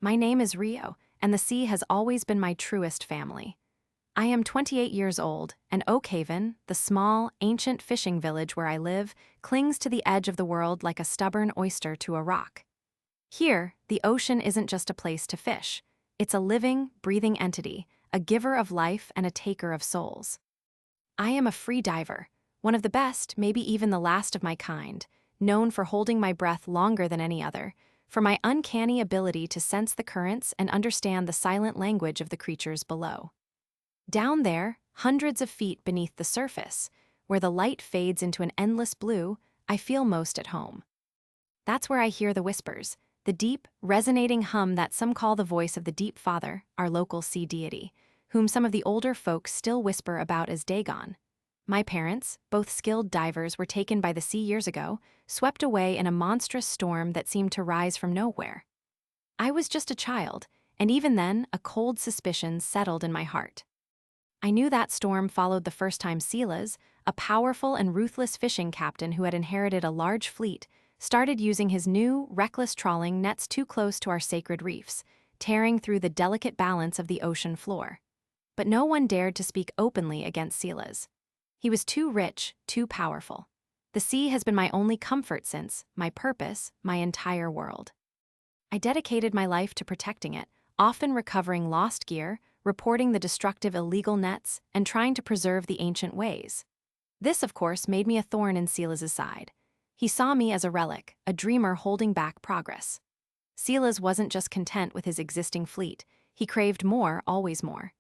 My name is Rio, and the sea has always been my truest family. I am 28 years old, and Oak Haven, the small, ancient fishing village where I live, clings to the edge of the world like a stubborn oyster to a rock. Here, the ocean isn't just a place to fish. It's a living, breathing entity, a giver of life and a taker of souls. I am a free diver, one of the best, maybe even the last of my kind, known for holding my breath longer than any other, for my uncanny ability to sense the currents and understand the silent language of the creatures below. Down there, hundreds of feet beneath the surface, where the light fades into an endless blue, I feel most at home. That's where I hear the whispers, the deep, resonating hum that some call the voice of the Deep Father, our local sea deity, whom some of the older folks still whisper about as Dagon. My parents, both skilled divers, were taken by the sea years ago, swept away in a monstrous storm that seemed to rise from nowhere. I was just a child, and even then, a cold suspicion settled in my heart. I knew that storm followed the first time Silas, a powerful and ruthless fishing captain who had inherited a large fleet, started using his new, reckless trawling nets too close to our sacred reefs, tearing through the delicate balance of the ocean floor. But no one dared to speak openly against Silas. He was too rich, too powerful. The sea has been my only comfort since, my purpose, my entire world. I dedicated my life to protecting it, often recovering lost gear, reporting the destructive illegal nets, and trying to preserve the ancient ways. This, of course, made me a thorn in Silas's side. He saw me as a relic, a dreamer holding back progress. Silas wasn't just content with his existing fleet, he craved more, always more.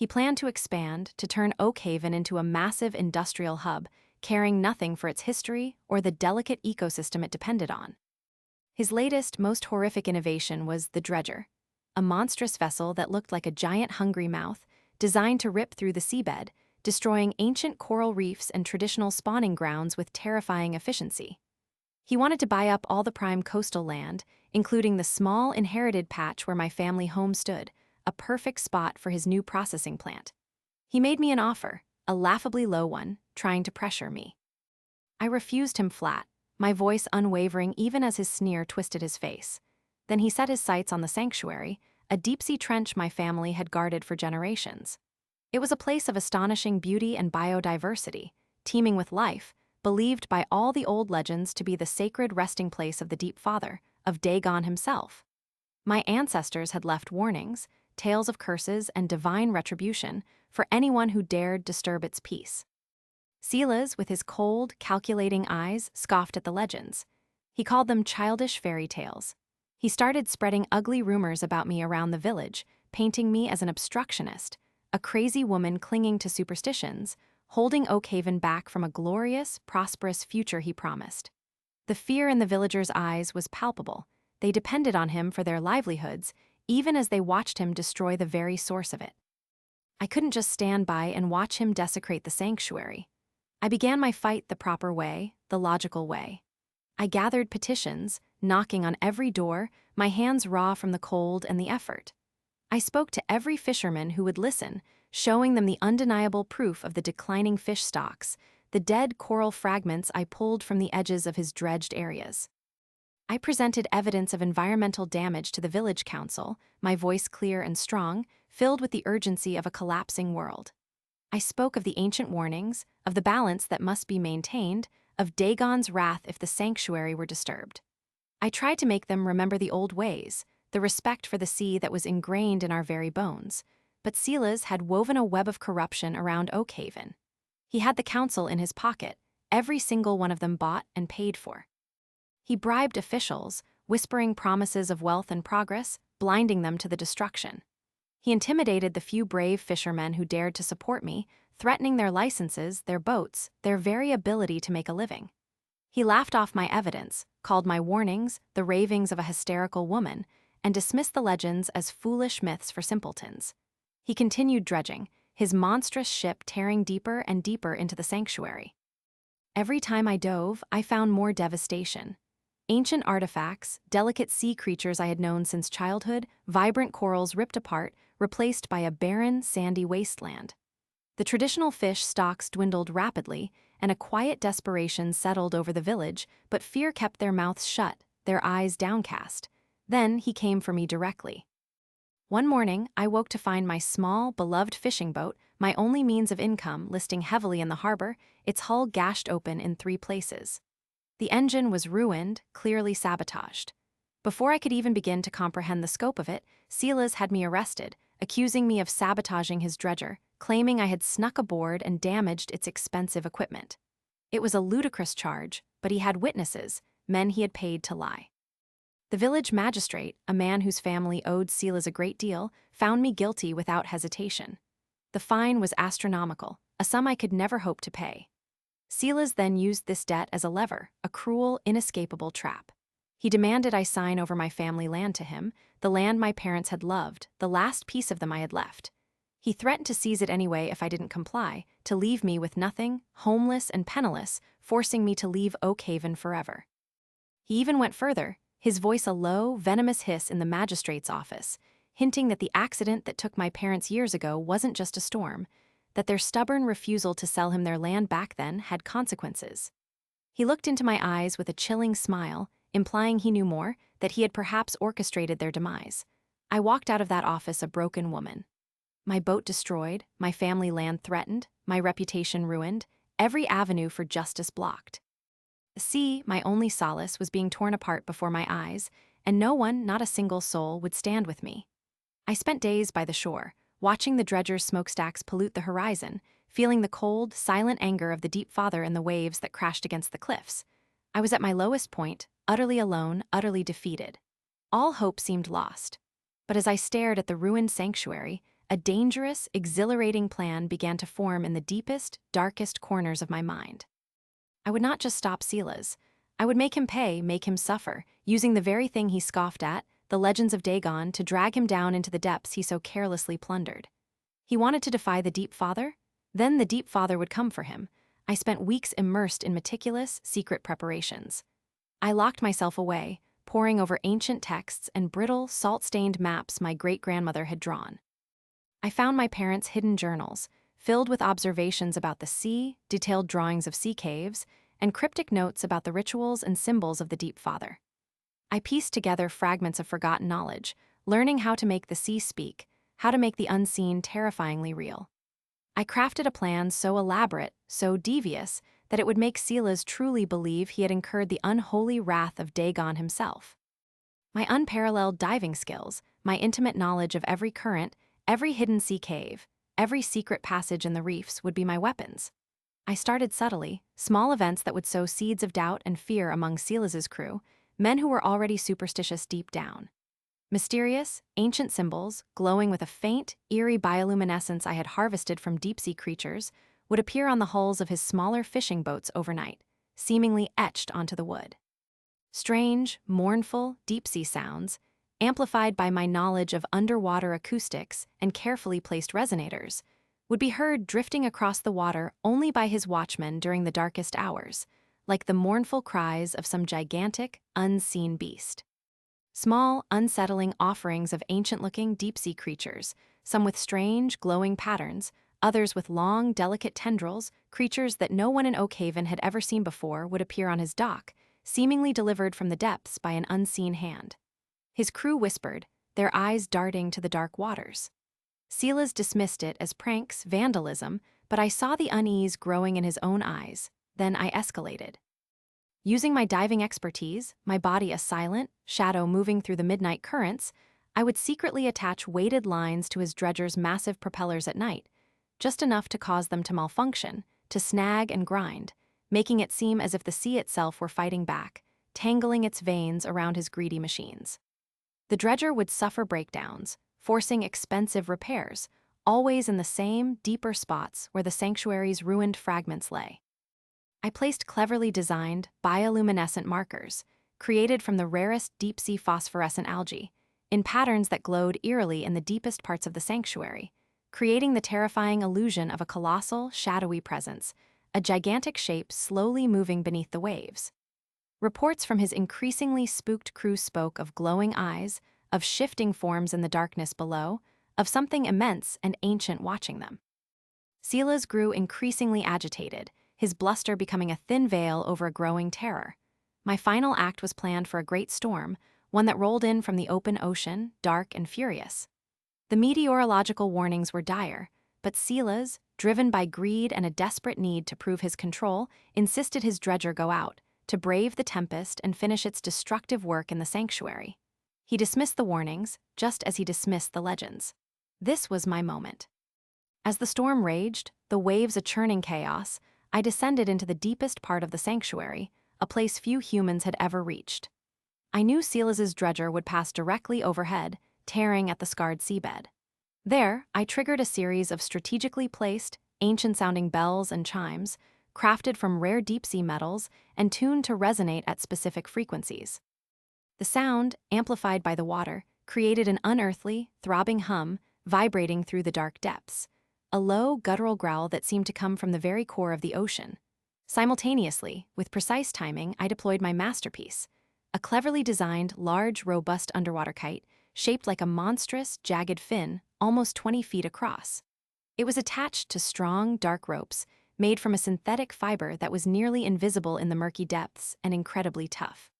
He planned to expand, to turn Oak Haven into a massive industrial hub, caring nothing for its history or the delicate ecosystem it depended on. His latest, most horrific innovation was the dredger, a monstrous vessel that looked like a giant hungry mouth, designed to rip through the seabed, destroying ancient coral reefs and traditional spawning grounds with terrifying efficiency. He wanted to buy up all the prime coastal land, including the small inherited patch where my family home stood, a perfect spot for his new processing plant. He made me an offer, a laughably low one, trying to pressure me. I refused him flat, my voice unwavering even as his sneer twisted his face. Then he set his sights on the sanctuary, a deep-sea trench my family had guarded for generations. It was a place of astonishing beauty and biodiversity, teeming with life, believed by all the old legends to be the sacred resting place of the Deep Father, of Dagon himself. My ancestors had left warnings, tales of curses and divine retribution for anyone who dared disturb its peace. Silas, with his cold, calculating eyes, scoffed at the legends. He called them childish fairy tales. He started spreading ugly rumors about me around the village, painting me as an obstructionist, a crazy woman clinging to superstitions, holding Oak Haven back from a glorious, prosperous future he promised. The fear in the villagers' eyes was palpable. They depended on him for their livelihoods, even as they watched him destroy the very source of it. I couldn't just stand by and watch him desecrate the sanctuary. I began my fight the proper way, the logical way. I gathered petitions, knocking on every door, my hands raw from the cold and the effort. I spoke to every fisherman who would listen, showing them the undeniable proof of the declining fish stocks, the dead coral fragments I pulled from the edges of his dredged areas. I presented evidence of environmental damage to the village council, my voice clear and strong, filled with the urgency of a collapsing world. I spoke of the ancient warnings, of the balance that must be maintained, of Dagon's wrath if the sanctuary were disturbed. I tried to make them remember the old ways, the respect for the sea that was ingrained in our very bones. But Silas had woven a web of corruption around Oak Haven. He had the council in his pocket, every single one of them bought and paid for. He bribed officials, whispering promises of wealth and progress, blinding them to the destruction. He intimidated the few brave fishermen who dared to support me, threatening their licenses, their boats, their very ability to make a living. He laughed off my evidence, called my warnings the ravings of a hysterical woman, and dismissed the legends as foolish myths for simpletons. He continued dredging, his monstrous ship tearing deeper and deeper into the sanctuary. Every time I dove, I found more devastation. Ancient artifacts, delicate sea creatures I had known since childhood, vibrant corals ripped apart, replaced by a barren, sandy wasteland. The traditional fish stocks dwindled rapidly, and a quiet desperation settled over the village, but fear kept their mouths shut, their eyes downcast. Then he came for me directly. One morning, I woke to find my small, beloved fishing boat, my only means of income, listing heavily in the harbor, its hull gashed open in 3 places. The engine was ruined, clearly sabotaged. Before I could even begin to comprehend the scope of it, Silas had me arrested, accusing me of sabotaging his dredger, claiming I had snuck aboard and damaged its expensive equipment. It was a ludicrous charge, but he had witnesses, men he had paid to lie. The village magistrate, a man whose family owed Silas a great deal, found me guilty without hesitation. The fine was astronomical, a sum I could never hope to pay. Silas then used this debt as a lever, a cruel, inescapable trap. He demanded I sign over my family land to him, the land my parents had loved, the last piece of them I had left. He threatened to seize it anyway if I didn't comply, to leave me with nothing, homeless and penniless, forcing me to leave Oak Haven forever. He even went further, his voice a low, venomous hiss in the magistrate's office, hinting that the accident that took my parents years ago wasn't just a storm, that their stubborn refusal to sell him their land back then had consequences. He looked into my eyes with a chilling smile, implying he knew more, that he had perhaps orchestrated their demise. I walked out of that office a broken woman. My boat destroyed, my family land threatened, my reputation ruined, every avenue for justice blocked. The sea, my only solace, was being torn apart before my eyes, and no one, not a single soul, would stand with me. I spent days by the shore, watching the dredger's smokestacks pollute the horizon, feeling the cold, silent anger of the deep father in the waves that crashed against the cliffs. I was at my lowest point, utterly alone, utterly defeated. All hope seemed lost. But as I stared at the ruined sanctuary, a dangerous, exhilarating plan began to form in the deepest, darkest corners of my mind. I would not just stop Silas. I would make him pay, make him suffer, using the very thing he scoffed at, the legends of Dagon, to drag him down into the depths he so carelessly plundered. He wanted to defy the Deep Father? Then the Deep Father would come for him. I spent weeks immersed in meticulous, secret preparations. I locked myself away, poring over ancient texts and brittle, salt-stained maps my great-grandmother had drawn. I found my parents' hidden journals, filled with observations about the sea, detailed drawings of sea caves, and cryptic notes about the rituals and symbols of the Deep Father. I pieced together fragments of forgotten knowledge, learning how to make the sea speak, how to make the unseen terrifyingly real. I crafted a plan so elaborate, so devious, that it would make Silas truly believe he had incurred the unholy wrath of Dagon himself. My unparalleled diving skills, my intimate knowledge of every current, every hidden sea cave, every secret passage in the reefs would be my weapons. I started subtly, small events that would sow seeds of doubt and fear among Silas's crew, men who were already superstitious deep down. Mysterious, ancient symbols, glowing with a faint, eerie bioluminescence I had harvested from deep-sea creatures, would appear on the hulls of his smaller fishing boats overnight, seemingly etched onto the wood. Strange, mournful, deep-sea sounds, amplified by my knowledge of underwater acoustics and carefully placed resonators, would be heard drifting across the water only by his watchmen during the darkest hours, like the mournful cries of some gigantic, unseen beast. Small, unsettling offerings of ancient-looking deep-sea creatures, some with strange, glowing patterns, others with long, delicate tendrils, creatures that no one in Oak Haven had ever seen before, would appear on his dock, seemingly delivered from the depths by an unseen hand. His crew whispered, their eyes darting to the dark waters. Silas dismissed it as pranks, vandalism, but I saw the unease growing in his own eyes. Then I escalated. Using my diving expertise, my body a silent shadow moving through the midnight currents, I would secretly attach weighted lines to his dredger's massive propellers at night, just enough to cause them to malfunction, to snag and grind, making it seem as if the sea itself were fighting back, tangling its veins around his greedy machines. The dredger would suffer breakdowns, forcing expensive repairs, always in the same, deeper spots where the sanctuary's ruined fragments lay. I placed cleverly designed, bioluminescent markers, created from the rarest deep-sea phosphorescent algae, in patterns that glowed eerily in the deepest parts of the sanctuary, creating the terrifying illusion of a colossal, shadowy presence, a gigantic shape slowly moving beneath the waves. Reports from his increasingly spooked crew spoke of glowing eyes, of shifting forms in the darkness below, of something immense and ancient watching them. Silas grew increasingly agitated, his bluster becoming a thin veil over a growing terror. My final act was planned for a great storm, one that rolled in from the open ocean, dark and furious. The meteorological warnings were dire, but Silas, driven by greed and a desperate need to prove his control, insisted his dredger go out, to brave the tempest and finish its destructive work in the sanctuary. He dismissed the warnings, just as he dismissed the legends. This was my moment. As the storm raged, the waves a churning chaos, I descended into the deepest part of the sanctuary, a place few humans had ever reached. I knew Silas's dredger would pass directly overhead, tearing at the scarred seabed. There, I triggered a series of strategically placed, ancient-sounding bells and chimes, crafted from rare deep-sea metals and tuned to resonate at specific frequencies. The sound, amplified by the water, created an unearthly, throbbing hum, vibrating through the dark depths, a low, guttural growl that seemed to come from the very core of the ocean. Simultaneously, with precise timing, I deployed my masterpiece, a cleverly designed, large, robust underwater kite, shaped like a monstrous, jagged fin, almost 20 feet across. It was attached to strong, dark ropes, made from a synthetic fiber that was nearly invisible in the murky depths and incredibly tough.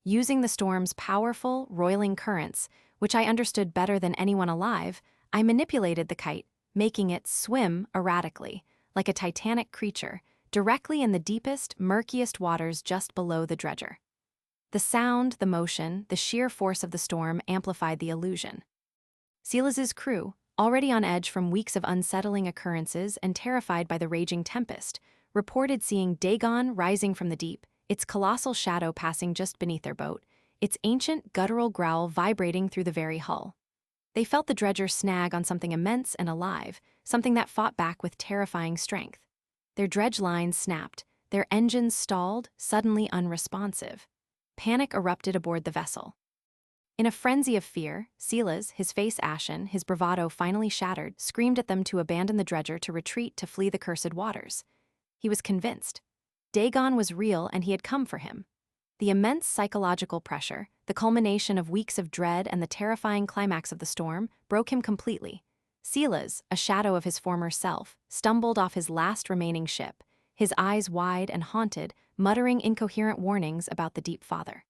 Using the storm's powerful, roiling currents, which I understood better than anyone alive, I manipulated the kite, making it swim erratically, like a titanic creature, directly in the deepest, murkiest waters just below the dredger. The sound, the motion, the sheer force of the storm amplified the illusion. Silas's crew, already on edge from weeks of unsettling occurrences and terrified by the raging tempest, reported seeing Dagon rising from the deep, its colossal shadow passing just beneath their boat, its ancient guttural growl vibrating through the very hull. They felt the dredger snag on something immense and alive, something that fought back with terrifying strength. Their dredge lines snapped, their engines stalled, suddenly unresponsive. Panic erupted aboard the vessel. In a frenzy of fear, Silas, his face ashen, his bravado finally shattered, screamed at them to abandon the dredger to retreat to flee the cursed waters. He was convinced. Dagon was real and he had come for him. The immense psychological pressure, the culmination of weeks of dread and the terrifying climax of the storm, broke him completely. Silas, a shadow of his former self, stumbled off his last remaining ship, his eyes wide and haunted, muttering incoherent warnings about the Deep Father.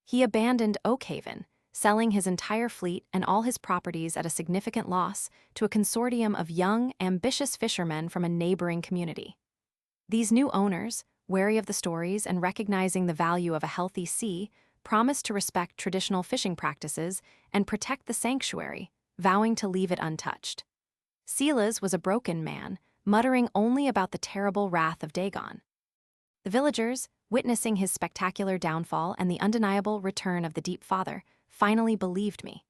He abandoned Oakhaven, selling his entire fleet and all his properties at a significant loss to a consortium of young, ambitious fishermen from a neighboring community. These new owners, wary of the stories and recognizing the value of a healthy sea, promised to respect traditional fishing practices and protect the sanctuary, vowing to leave it untouched. Silas was a broken man, muttering only about the terrible wrath of Dagon. The villagers, witnessing his spectacular downfall and the undeniable return of the Deep Father, finally believed me.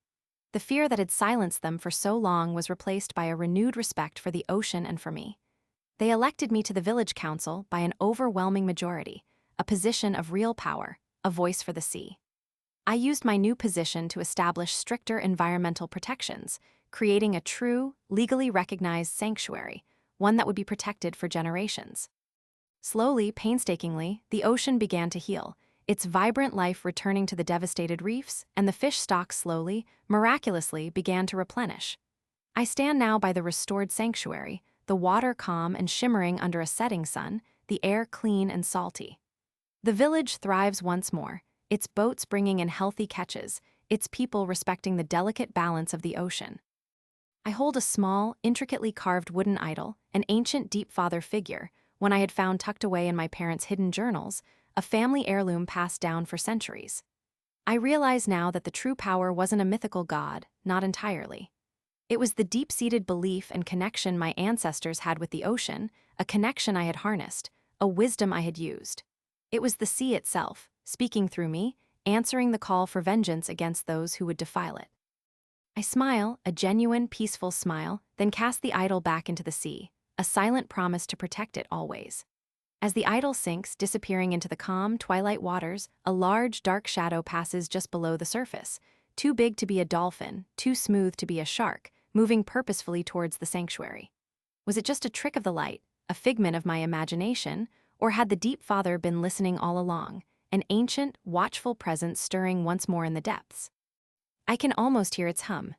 The fear that had silenced them for so long was replaced by a renewed respect for the ocean and for me. They elected me to the village council by an overwhelming majority, a position of real power, a voice for the sea. I used my new position to establish stricter environmental protections, creating a true, legally recognized sanctuary, one that would be protected for generations. Slowly, painstakingly, the ocean began to heal, its vibrant life returning to the devastated reefs, and the fish stocks slowly, miraculously, began to replenish. I stand now by the restored sanctuary, the water calm and shimmering under a setting sun, the air clean and salty. The village thrives once more, its boats bringing in healthy catches, its people respecting the delicate balance of the ocean. I hold a small, intricately carved wooden idol, an ancient Deep Father figure, one I had found tucked away in my parents' hidden journals, a family heirloom passed down for centuries. I realize now that the true power wasn't a mythical god, not entirely. It was the deep-seated belief and connection my ancestors had with the ocean, a connection I had harnessed, a wisdom I had used. It was the sea itself, speaking through me, answering the call for vengeance against those who would defile it. I smile, a genuine, peaceful smile, then cast the idol back into the sea, a silent promise to protect it always. As the idol sinks, disappearing into the calm, twilight waters, a large, dark shadow passes just below the surface, too big to be a dolphin, too smooth to be a shark, moving purposefully towards the sanctuary. Was it just a trick of the light, a figment of my imagination, or had the Deep Father been listening all along, an ancient, watchful presence stirring once more in the depths? I can almost hear its hum,